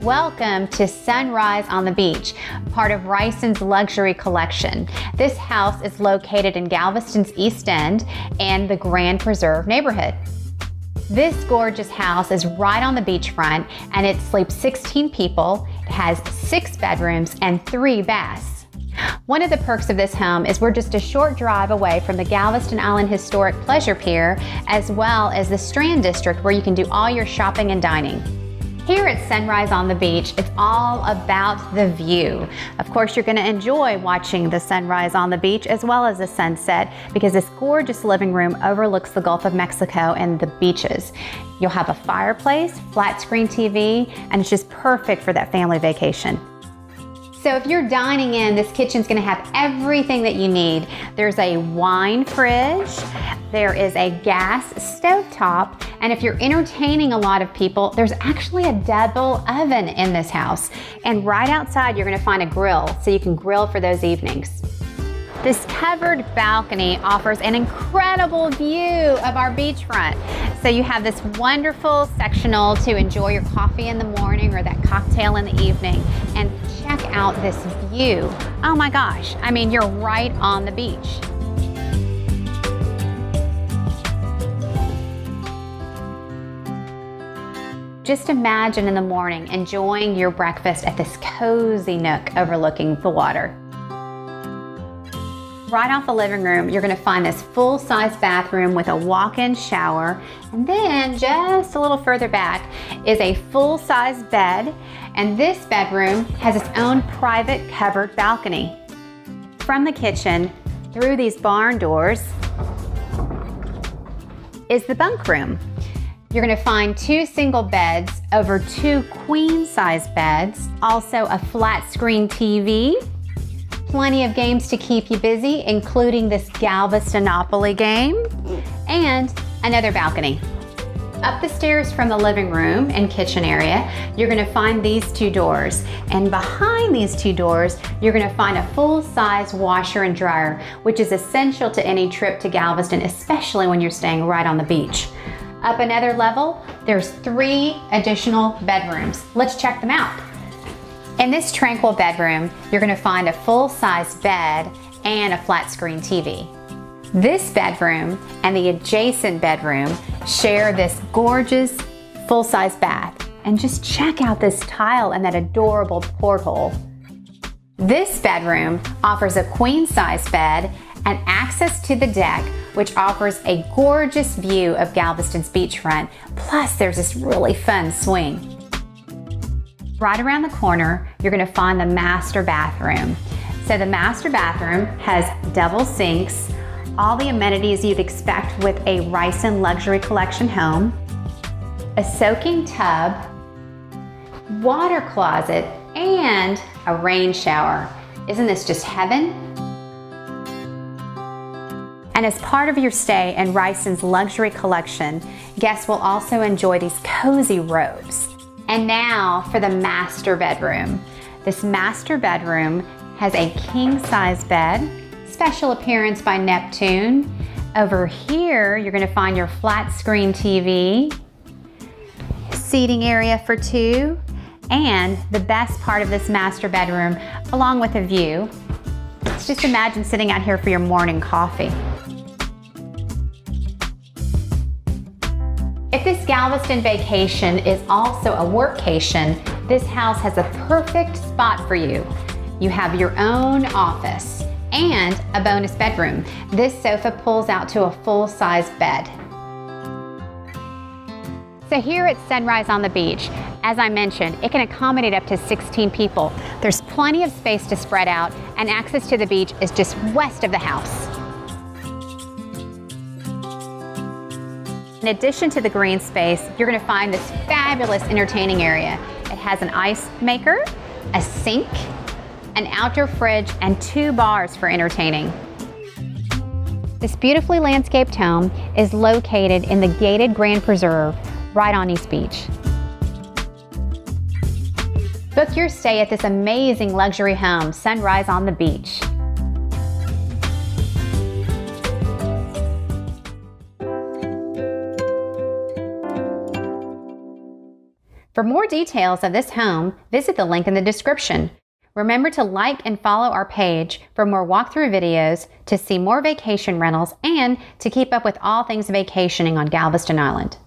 Welcome to Sunrise on the Beach, part of Ryson's luxury collection. This house is located in Galveston's East End and the Grand Preserve neighborhood. This gorgeous house is right on the beachfront and it sleeps 16 people. It has 6 bedrooms and 3 baths. One of the perks of this home is we're just a short drive away from the Galveston Island Historic Pleasure Pier, as well as the Strand district where you can do all your shopping and dining. Here at Sunrise on the Beach, it's all about the view. Of course, you're going to enjoy watching the sunrise on the beach as well as the sunset because this gorgeous living room overlooks the Gulf of Mexico and the beaches. You'll have a fireplace, flat screen TV, and it's just perfect for that family vacation. So if you're dining in, this kitchen's gonna have everything that you need. There's a wine fridge, there is a gas stovetop, and if you're entertaining a lot of people, there's actually a double oven in this house. And right outside, you're gonna find a grill, so you can grill for those evenings. This covered balcony offers an incredible view of our beachfront. So you have this wonderful sectional to enjoy your coffee in the morning or that cocktail in the evening. And check out this view. Oh my gosh, I mean, you're right on the beach. Just imagine in the morning enjoying your breakfast at this cozy nook overlooking the water. Right off the living room, you're gonna find this full-size bathroom with a walk-in shower. And then just a little further back is a full-size bed. And this bedroom has its own private covered balcony. From the kitchen, through these barn doors, is the bunk room. You're gonna find 2 single beds over 2 queen-size beds, also a flat screen TV, plenty of games to keep you busy, including this Galvestonopoly game, and another balcony. Up the stairs from the living room and kitchen area, you're gonna find these 2 doors. And behind these 2 doors, you're gonna find a full-size washer and dryer, which is essential to any trip to Galveston, especially when you're staying right on the beach. Up another level, there's 3 additional bedrooms. Let's check them out. In this tranquil bedroom, you're gonna find a full-size bed and a flat screen TV. This bedroom and the adjacent bedroom share this gorgeous full-size bath. And just check out this tile and that adorable porthole. This bedroom offers a queen-size bed and access to the deck, which offers a gorgeous view of Galveston's beachfront. Plus, there's this really fun swing. Right around the corner, you're gonna find the master bathroom. So the master bathroom has double sinks, all the amenities you'd expect with a Ryson luxury collection home, a soaking tub, water closet, and a rain shower. Isn't this just heaven? And as part of your stay in Ryson's luxury collection, guests will also enjoy these cozy robes. And now for the master bedroom. This master bedroom has a king-size bed, special appearance by Neptune. Over here, you're gonna find your flat screen TV, seating area for 2, and the best part of this master bedroom, along with a view. Let's just imagine sitting out here for your morning coffee. If this Galveston vacation is also a workcation, this house has a perfect spot for you. You have your own office and a bonus bedroom. This sofa pulls out to a full-size bed. So here at Sunrise on the Beach, as I mentioned, it can accommodate up to 16 people. There's plenty of space to spread out, and access to the beach is just west of the house. In addition to the green space, you're gonna find this fabulous entertaining area. It has an ice maker, a sink, an outdoor fridge, and 2 bars for entertaining. This beautifully landscaped home is located in the gated Grand Preserve right on East Beach. Book your stay at this amazing luxury home, Sunrise on the Beach. For more details of this home, visit the link in the description. Remember to like and follow our page for more walkthrough videos, to see more vacation rentals, and to keep up with all things vacationing on Galveston Island.